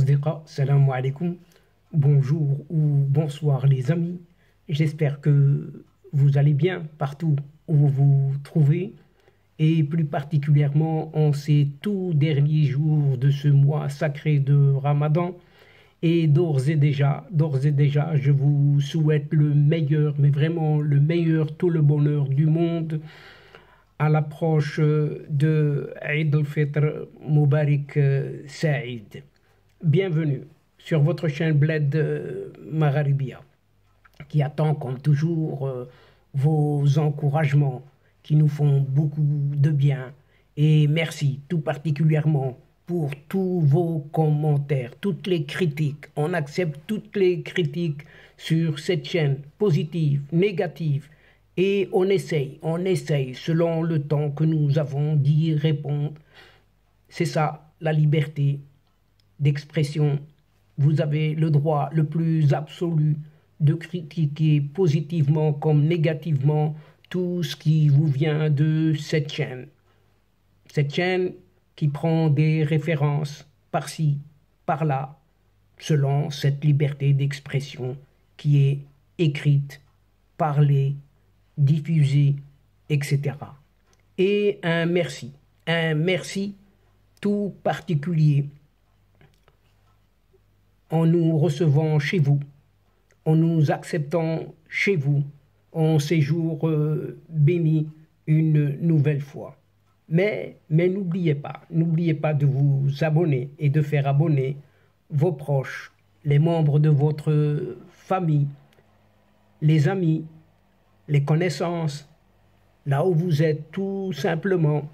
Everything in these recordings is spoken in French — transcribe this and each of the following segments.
Asdiqa, salam alaikum, bonjour ou bonsoir les amis. J'espère que vous allez bien partout où vous vous trouvez et plus particulièrement en ces tout derniers jours de ce mois sacré de Ramadan. Et d'ores et déjà, je vous souhaite le meilleur, mais vraiment le meilleur, tout le bonheur du monde à l'approche de Eid al-Fitr Mubarak Saïd. Bienvenue sur votre chaîne Bled Magharibia qui attend comme toujours vos encouragements qui nous font beaucoup de bien. Et merci tout particulièrement pour tous vos commentaires, toutes les critiques. On accepte toutes les critiques sur cette chaîne, positives, négatives. Et on essaye, selon le temps que nous avons d'y répondre. C'est ça, la liberté d'expression. Vous avez le droit le plus absolu de critiquer positivement comme négativement tout ce qui vous vient de cette chaîne. Cette chaîne qui prend des références par-ci, par-là, selon cette liberté d'expression qui est écrite, parlée, diffusée, etc. Et un merci tout particulier en nous recevant chez vous, en nous acceptant chez vous, en séjour béni une nouvelle fois. Mais n'oubliez pas de vous abonner et de faire abonner vos proches, les membres de votre famille, les amis, les connaissances, là où vous êtes, tout simplement,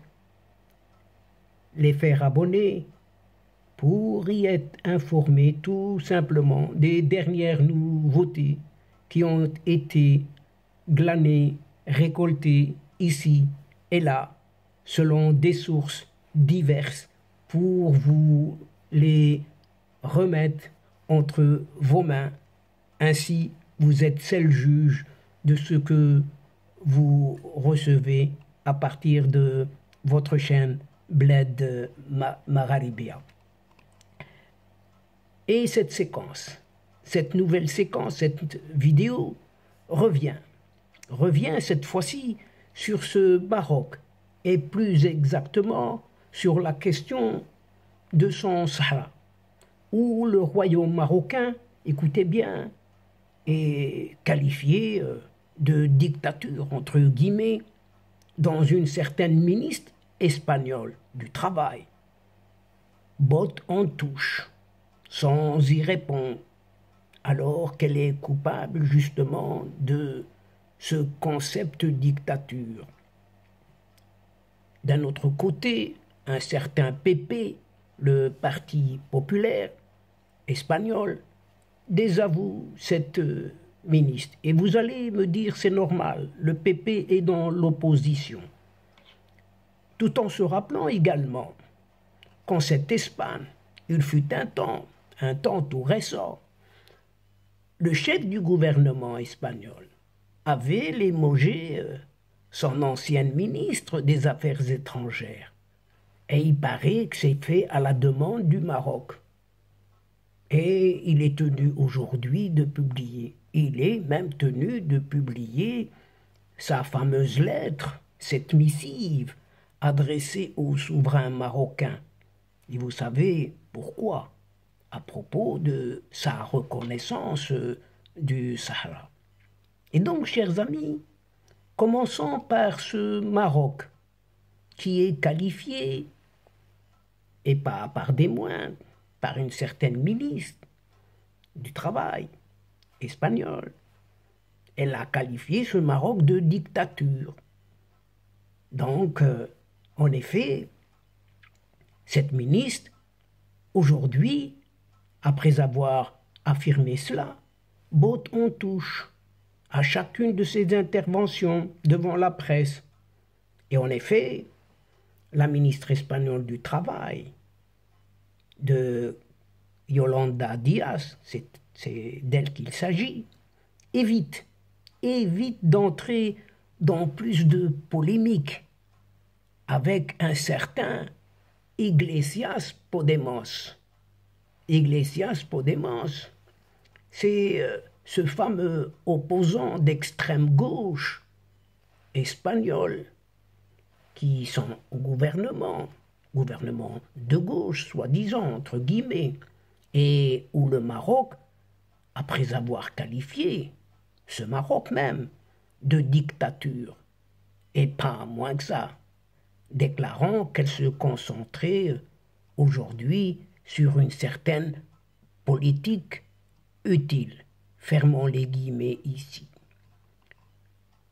les faire abonner pour y être informés tout simplement des dernières nouveautés qui ont été glanées, récoltées ici et là, selon des sources diverses, pour vous les remettre entre vos mains. Ainsi, vous êtes seul juge de ce que vous recevez à partir de votre chaîne Bled Magharibia. Et cette séquence, cette nouvelle séquence, cette vidéo revient cette fois-ci sur ce Maroc et plus exactement sur la question de son Sahara, où le royaume marocain, écoutez bien, est qualifié de dictature, entre guillemets, dans une certaine ministre espagnole du travail. Botte en touche, sans y répondre, alors qu'elle est coupable justement de ce concept de dictature. D'un autre côté, un certain PP, le Parti populaire espagnol, désavoue cette ministre. Et vous allez me dire, c'est normal, le PP est dans l'opposition. Tout en se rappelant également qu'en cette Espagne, il fut un temps tout récent, le chef du gouvernement espagnol avait limogé son ancienne ministre des Affaires étrangères. Et il paraît que c'est fait à la demande du Maroc. Et il est tenu aujourd'hui de publier. Il est même tenu de publier sa fameuse lettre, cette missive, adressée au souverain marocain. Et vous savez pourquoi? À propos de sa reconnaissance du Sahara. Et donc, chers amis, commençons par ce Maroc qui est qualifié, et pas par des moindres, par une certaine ministre du travail espagnole. Elle a qualifié ce Maroc de dictature. Donc, en effet, cette ministre, aujourd'hui, après avoir affirmé cela, botte en touche à chacune de ses interventions devant la presse. Et en effet, la ministre espagnole du Travail, de Yolanda Díaz, c'est d'elle qu'il s'agit, évite d'entrer dans plus de polémiques avec un certain Iglesias Podemos. Iglesias Podemos, c'est ce fameux opposant d'extrême gauche espagnol qui sont au gouvernement de gauche, soi-disant, entre guillemets, et où le Maroc, après avoir qualifié ce Maroc même de dictature, et pas moins que ça, déclarant qu'elle se concentrait aujourd'hui sur une certaine politique utile. Fermons les guillemets ici.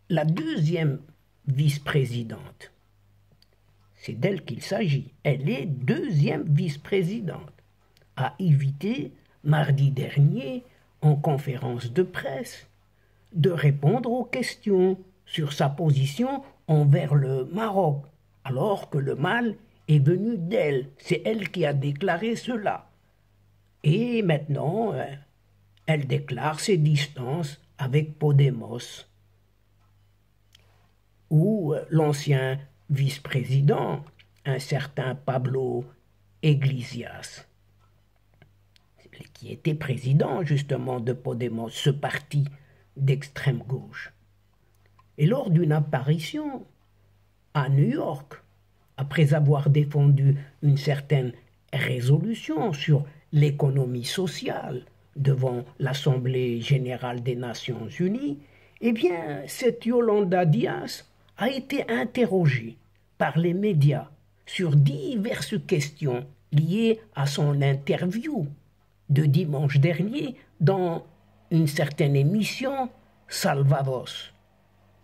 La deuxième vice-présidente, c'est d'elle qu'il s'agit, elle est deuxième vice-présidente, a évité mardi dernier en conférence de presse de répondre aux questions sur sa position envers le Maroc, alors que le mal est venu d'elle. C'est elle qui a déclaré cela. Et maintenant, elle déclare ses distances avec Podemos, où l'ancien vice-président, un certain Pablo Iglesias, qui était président justement de Podemos, ce parti d'extrême gauche. Et lors d'une apparition à New York, après avoir défendu une certaine résolution sur l'économie sociale devant l'Assemblée générale des Nations unies, eh bien, cette Yolanda Díaz a été interrogée par les médias sur diverses questions liées à son interview de dimanche dernier dans une certaine émission Salvados.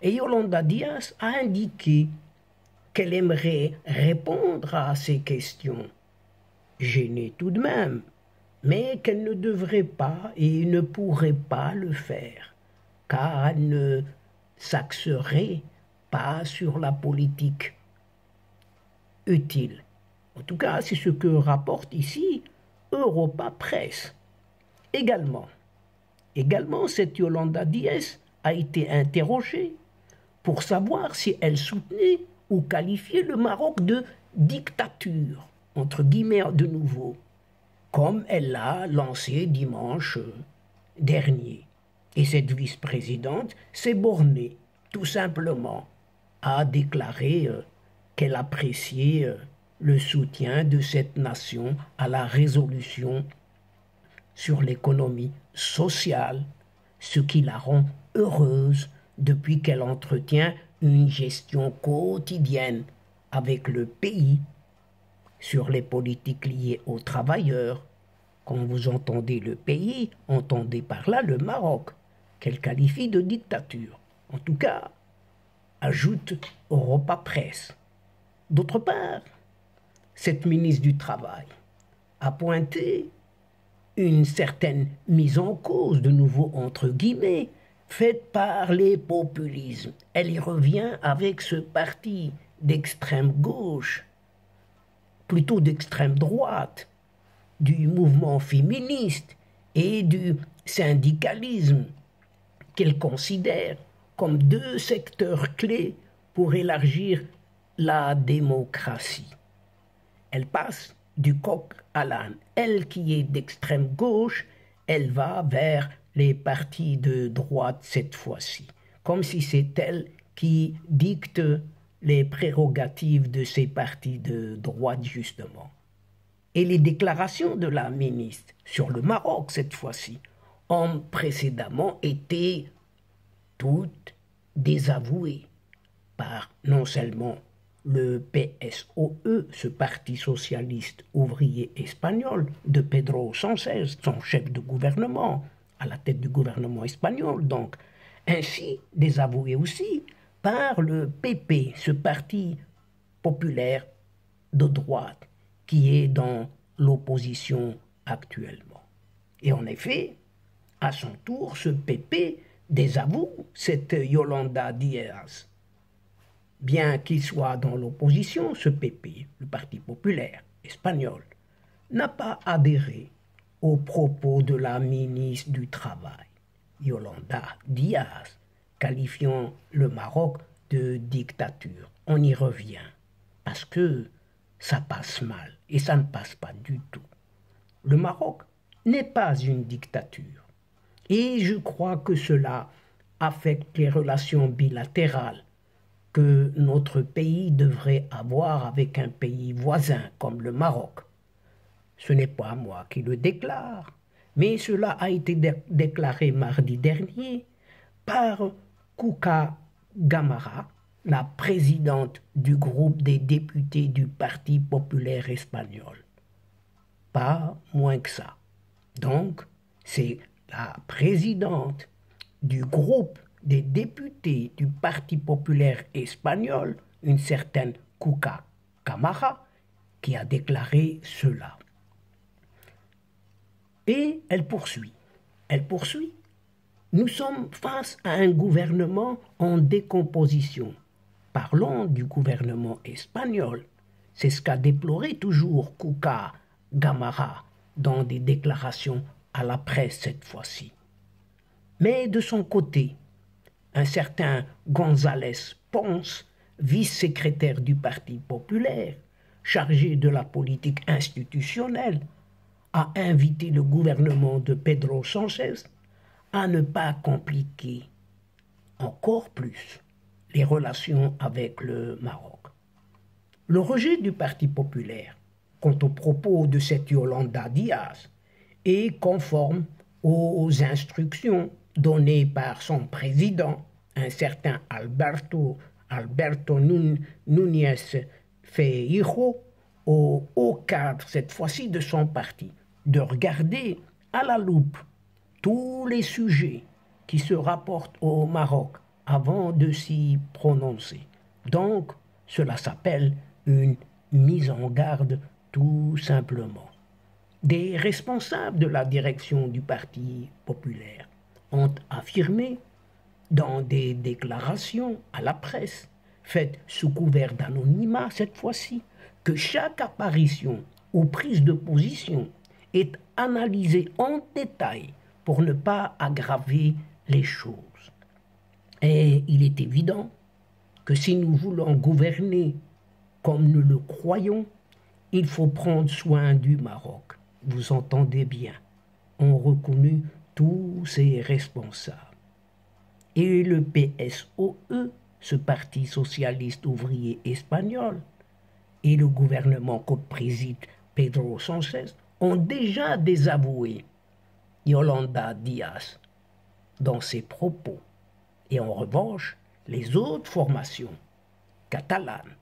Et Yolanda Díaz a indiqué qu'elle aimerait répondre à ces questions, gênée tout de même, mais qu'elle ne devrait pas et ne pourrait pas le faire, car elle ne s'axerait pas sur la politique utile. En tout cas, c'est ce que rapporte ici Europa Press. Également, cette Yolanda Díaz a été interrogée pour savoir si elle soutenait ou qualifiait le Maroc de dictature, entre guillemets de nouveau, comme elle l'a lancé dimanche dernier. Et cette vice-présidente s'est bornée tout simplement à déclarer qu'elle appréciait le soutien de cette nation à la résolution sur l'économie sociale, ce qui la rend heureuse depuis qu'elle entretient une gestion quotidienne avec le pays sur les politiques liées aux travailleurs. Quand vous entendez le pays, entendez par là le Maroc, qu'elle qualifie de dictature. En tout cas, ajoute Europa Press. D'autre part, cette ministre du Travail a pointé une certaine mise en cause, de nouveau entre guillemets, faite par les populismes. Elle y revient avec ce parti d'extrême gauche, plutôt d'extrême droite, du mouvement féministe et du syndicalisme, qu'elle considère comme deux secteurs clés pour élargir la démocratie. Elle passe du coq à l'âne. Elle qui est d'extrême gauche, elle va vers les partis de droite cette fois-ci, comme si c'est elle qui dicte les prérogatives de ces partis de droite justement. Et les déclarations de la ministre sur le Maroc cette fois-ci ont précédemment été toutes désavouées par non seulement le PSOE, ce parti socialiste ouvrier espagnol de Pedro Sánchez, son chef de gouvernement, à la tête du gouvernement espagnol, donc, ainsi désavoué aussi par le PP, ce parti populaire de droite qui est dans l'opposition actuellement. Et en effet, à son tour, ce PP désavoue cette Yolanda Díaz. Bien qu'il soit dans l'opposition, ce PP, le Parti populaire espagnol, n'a pas adhéré aux propos de la ministre du Travail, Yolanda Díaz, qualifiant le Maroc de dictature. On y revient, parce que ça passe mal, et ça ne passe pas du tout. Le Maroc n'est pas une dictature. Et je crois que cela affecte les relations bilatérales que notre pays devrait avoir avec un pays voisin comme le Maroc. Ce n'est pas moi qui le déclare, mais cela a été déclaré mardi dernier par Kouka Gamara, la présidente du groupe des députés du Parti populaire espagnol. Pas moins que ça. Donc, c'est la présidente du groupe des députés du Parti populaire espagnol, une certaine Kouka Camara, qui a déclaré cela. Et elle poursuit. Elle poursuit. Nous sommes face à un gouvernement en décomposition. Parlons du gouvernement espagnol. C'est ce qu'a déploré toujours Kouka Gamara dans des déclarations à la presse cette fois-ci. Mais de son côté, un certain González Pons, vice-secrétaire du Parti populaire, chargé de la politique institutionnelle, a invité le gouvernement de Pedro Sánchez à ne pas compliquer encore plus les relations avec le Maroc. Le rejet du Parti populaire quant aux propos de cette Yolanda Díaz est conforme aux instructions données par son président, un certain Alberto Núñez Feijóo, au haut cadre cette fois-ci de son parti, de regarder à la loupe tous les sujets qui se rapportent au Maroc avant de s'y prononcer. Donc, cela s'appelle une mise en garde tout simplement. Des responsables de la direction du Parti populaire ont affirmé dans des déclarations à la presse, faites sous couvert d'anonymat cette fois-ci, que chaque apparition ou prise de position est analysée en détail pour ne pas aggraver les choses. Et il est évident que si nous voulons gouverner comme nous le croyons, il faut prendre soin du Maroc. Vous entendez bien, ont reconnu tous ces responsables. Et le PSOE, ce Parti socialiste ouvrier espagnol, et le gouvernement que préside Pedro Sánchez ont déjà désavoué Yolanda Díaz dans ses propos. Et en revanche, les autres formations, catalanes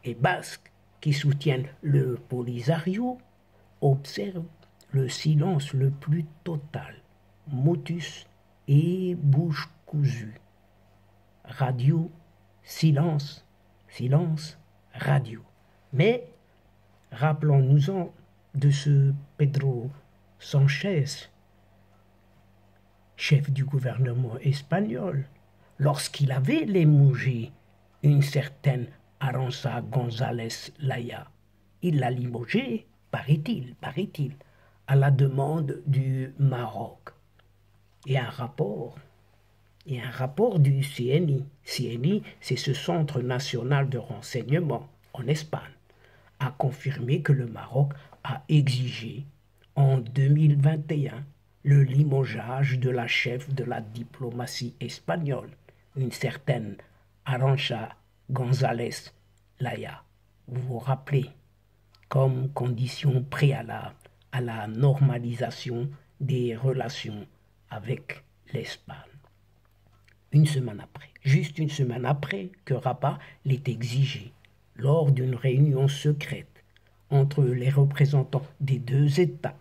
et basques, qui soutiennent le Polisario, observent le silence le plus total, motus et bouche cousue. Radio, silence, silence, radio. Mais rappelons-nous-en de ce Pedro Sánchez, chef du gouvernement espagnol, lorsqu'il avait limogé une certaine Arantxa González Laya. Il l'a limogé, paraît-il, à la demande du Maroc. Et un rapport du CNI. CNI, c'est ce Centre national de renseignement en Espagne, a confirmé que le Maroc a exigé en 2021 le limogeage de la chef de la diplomatie espagnole, une certaine Arantxa González Laya. Vous vous rappelez, comme condition préalable à la normalisation des relations avec l'Espagne. Juste une semaine après que Rabat l'ait exigé, lors d'une réunion secrète entre les représentants des deux États,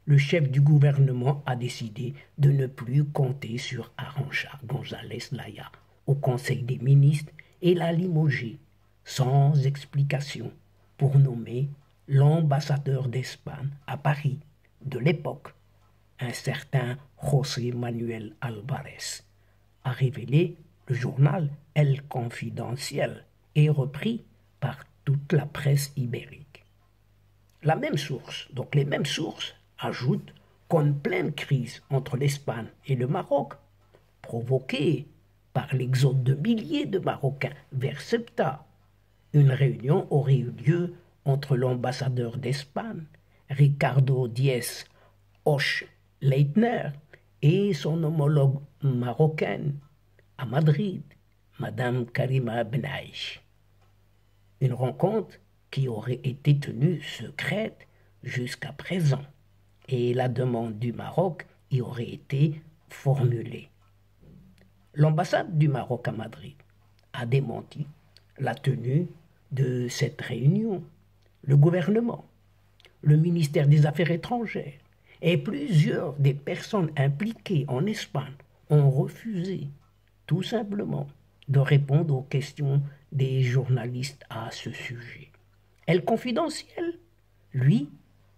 le chef du gouvernement a décidé de ne plus compter sur Arantxa González Laya au Conseil des ministres et l'a limogé sans explication pour nommer l'ambassadeur d'Espagne à Paris de l'époque, un certain José Manuel Álvarez, a révélé le journal El Confidencial et repris par toute la presse ibérique. Les mêmes sources ajoutent qu'en pleine crise entre l'Espagne et le Maroc, provoquée par l'exode de milliers de Marocains vers Ceuta, une réunion aurait eu lieu entre l'ambassadeur d'Espagne, Ricardo Díez Hoche Leitner et son homologue marocaine à Madrid, Madame Karima Benaïch. Une rencontre qui aurait été tenue secrète jusqu'à présent et la demande du Maroc y aurait été formulée. L'ambassade du Maroc à Madrid a démenti la tenue de cette réunion. Le gouvernement, le ministère des Affaires étrangères et plusieurs des personnes impliquées en Espagne ont refusé tout simplement de répondre aux questions des journalistes à ce sujet. El Confidentiel, lui,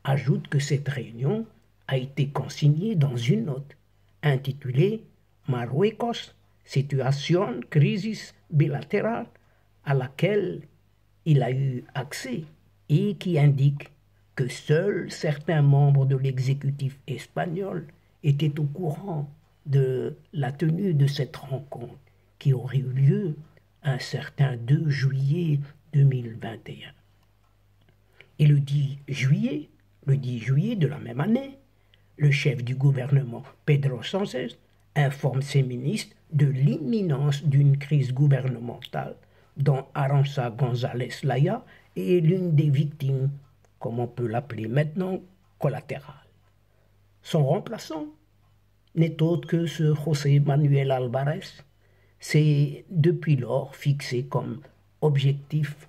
ajoute que cette réunion a été consignée dans une note intitulée Marruecos, situation, crisis bilatérale, à laquelle il a eu accès et qui indique que seuls certains membres de l'exécutif espagnol étaient au courant de la tenue de cette rencontre qui aurait eu lieu un certain 2 juillet 2021. Et le 10 juillet de la même année, le chef du gouvernement, Pedro Sánchez, informe ses ministres de l'imminence d'une crise gouvernementale dont Arantxa González Laya est l'une des victimes, comme on peut l'appeler maintenant, collatérales. Son remplaçant n'est autre que ce José Manuel Álvarez, s'est depuis lors fixé comme objectif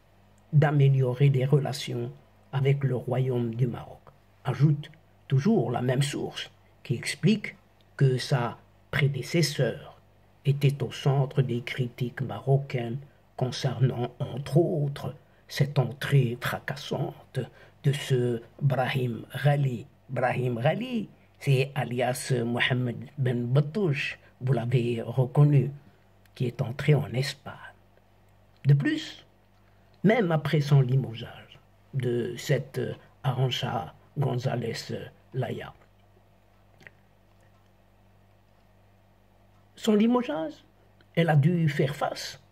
d'améliorer les relations avec le Royaume du Maroc. Ajoute toujours la même source qui explique que sa prédécesseur était au centre des critiques marocaines concernant, entre autres, cette entrée fracassante de ce Brahim Ghali. Brahim Ghali, c'est alias Mohamed Ben Battouche, vous l'avez reconnu, qui est entré en Espagne. De plus, même après son limogeage de cette Arantxa González Laya, son limogeage, elle a dû faire face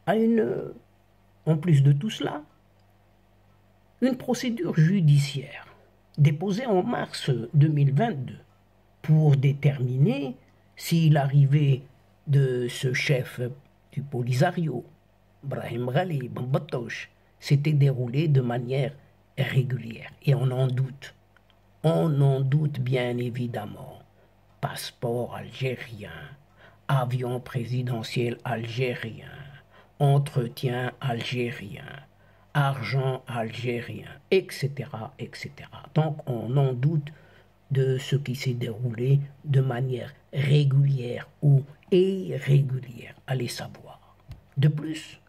à en plus de tout cela, une procédure judiciaire déposée en mars 2022 pour déterminer si l'arrivée de ce chef du Polisario, Brahim Ghali Ben Battouche, s'était déroulée de manière régulière. Et on en doute bien évidemment. Passeport algérien, avion présidentiel algérien, entretien algérien, argent algérien, etc., etc. Donc on en doute de ce qui s'est déroulé de manière régulière ou irrégulière, allez savoir. De plus,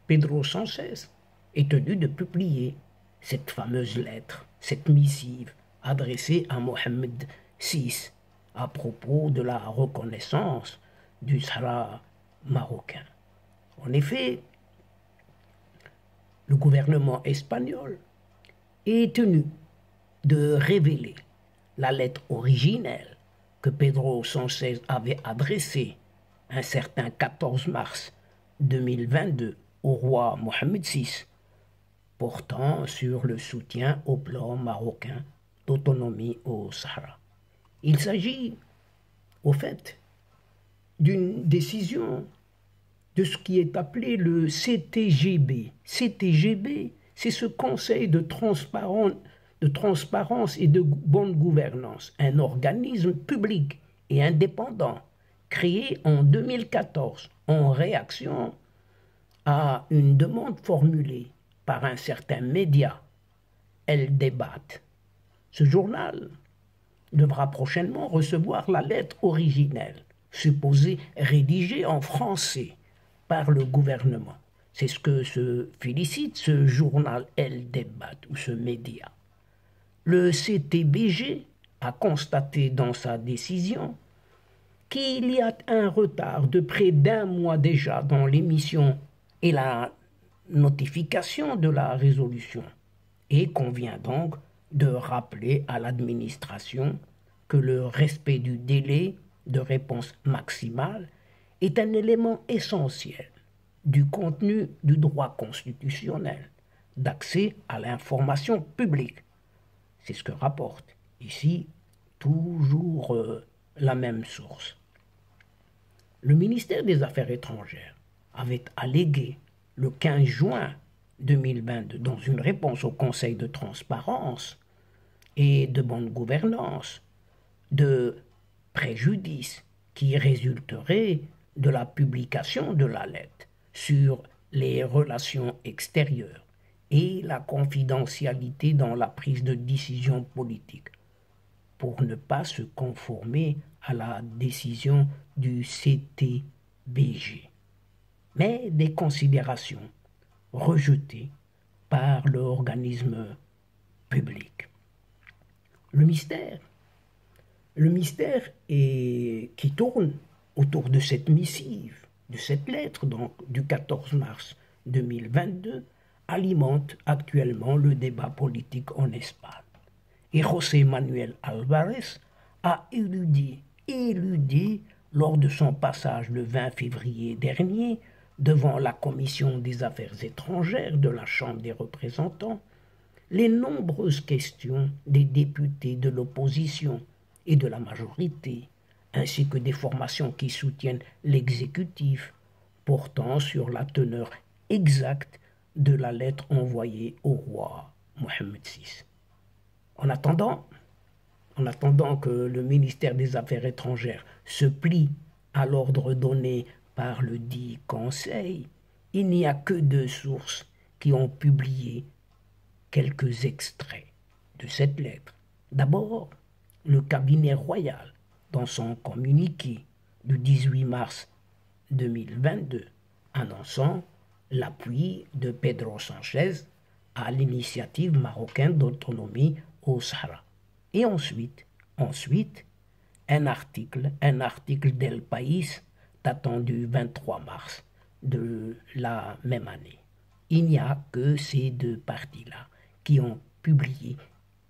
Pedro Sánchez est tenu de publier cette fameuse lettre, cette missive adressée à Mohamed VI à propos de la reconnaissance du Sahara marocain. En effet, le gouvernement espagnol est tenu de révéler la lettre originelle que Pedro Sánchez avait adressée un certain 14 mars 2022 au roi Mohamed VI, portant sur le soutien au plan marocain d'autonomie au Sahara. Il s'agit, au fait, d'une décision de ce qui est appelé le CTGB. CTGB, c'est ce Conseil de transparence et de bonne gouvernance, un organisme public et indépendant créé en 2014 en réaction à une demande formulée par un certain média, El Débat. Ce journal devra prochainement recevoir la lettre originelle, supposée rédigée en français par le gouvernement. C'est ce que se félicite ce journal El Débat ou ce média. Le CTBG a constaté dans sa décision qu'il y a un retard de près d'1 mois déjà dans l'émission et la notification de la résolution et convient donc de rappeler à l'administration que le respect du délai de réponse maximale est un élément essentiel du contenu du droit constitutionnel d'accès à l'information publique. C'est ce que rapporte ici toujours la même source. Le ministère des Affaires étrangères avait allégué le 15 juin 2022 dans une réponse au Conseil de transparence et de bonne gouvernance de préjudice qui résulterait de la publication de la lettre sur les relations extérieures et la confidentialité dans la prise de décision politique pour ne pas se conformer à la décision du CTBG, mais des considérations rejetées par l'organisme public. Le mystère qui tourne autour de cette missive, de cette lettre donc, du 14 mars 2022, alimente actuellement le débat politique en Espagne. Et José Manuel Álvarez a éludé lors de son passage le 20 février dernier devant la Commission des Affaires étrangères de la Chambre des représentants les nombreuses questions des députés de l'opposition et de la majorité, ainsi que des formations qui soutiennent l'exécutif, portant sur la teneur exacte de la lettre envoyée au roi Mohammed VI. En attendant que le ministère des Affaires étrangères se plie à l'ordre donné par le dit Conseil, il n'y a que 2 sources qui ont publié quelques extraits de cette lettre. D'abord, le cabinet royal, dans son communiqué du 18 mars 2022, annonçant l'appui de Pedro Sánchez à l'initiative marocaine d'autonomie au Sahara. Et ensuite, un article d'El País datant du 23 mars de la même année. Il n'y a que ces 2 parties-là qui ont publié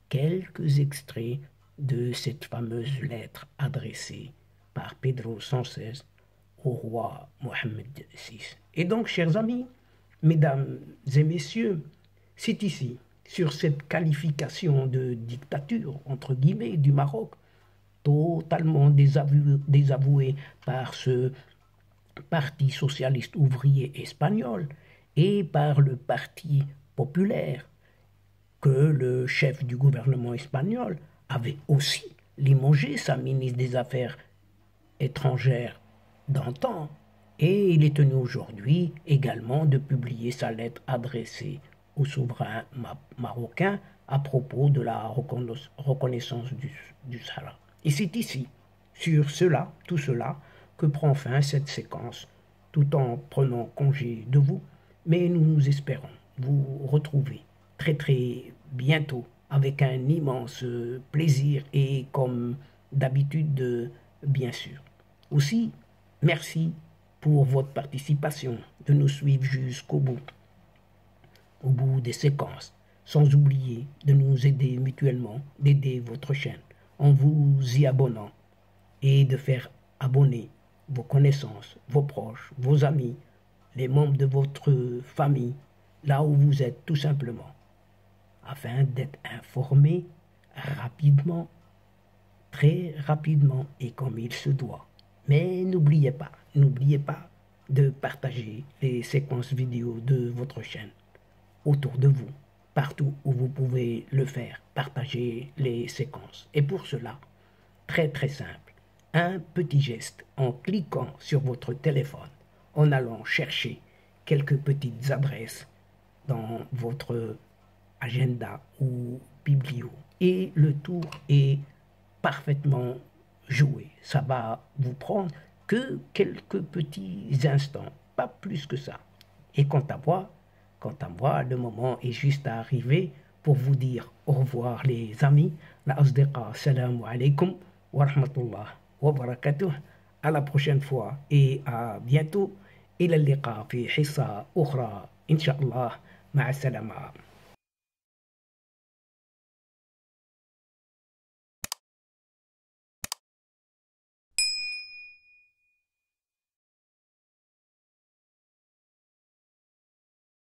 quelques extraits de cette fameuse lettre adressée par Pedro Sánchez au roi Mohammed VI. Et donc, chers amis, mesdames et messieurs, c'est ici, sur cette qualification de dictature, entre guillemets, du Maroc, totalement désavouée par ce Parti socialiste ouvrier espagnol et par le Parti populaire, que le chef du gouvernement espagnol avait aussi limogé sa ministre des Affaires étrangères d'antan, et il est tenu aujourd'hui également de publier sa lettre adressée au souverain marocain à propos de la reconnaissance du Sahara. Et c'est ici, sur tout cela, que prend fin cette séquence, tout en prenant congé de vous, mais nous espérons vous retrouver très très bientôt avec un immense plaisir et comme d'habitude, bien sûr. Aussi, merci pour votre participation, de nous suivre jusqu'au bout des séquences, sans oublier de nous aider mutuellement, d'aider votre chaîne en vous y abonnant et de faire abonner vos connaissances, vos proches, vos amis, les membres de votre famille, là où vous êtes tout simplement, afin d'être informés rapidement, très rapidement et comme il se doit. Mais n'oubliez pas de partager les séquences vidéo de votre chaîne autour de vous, partout où vous pouvez le faire, partagez les séquences. Et pour cela, très très simple, un petit geste en cliquant sur votre téléphone, en allant chercher quelques petites adresses dans votre agenda ou biblio. Et le tour est parfaitement joué. Ça va vous prendre que quelques petits instants, pas plus que ça. Et quant à moi, le moment est juste à arriver pour vous dire au revoir les amis. La asdiqa, salam alaikum wa rahmatullah wa barakatuh. À la prochaine fois et à bientôt. إلى اللقاء في حصة أخرى إن شاء الله. مع السلامة.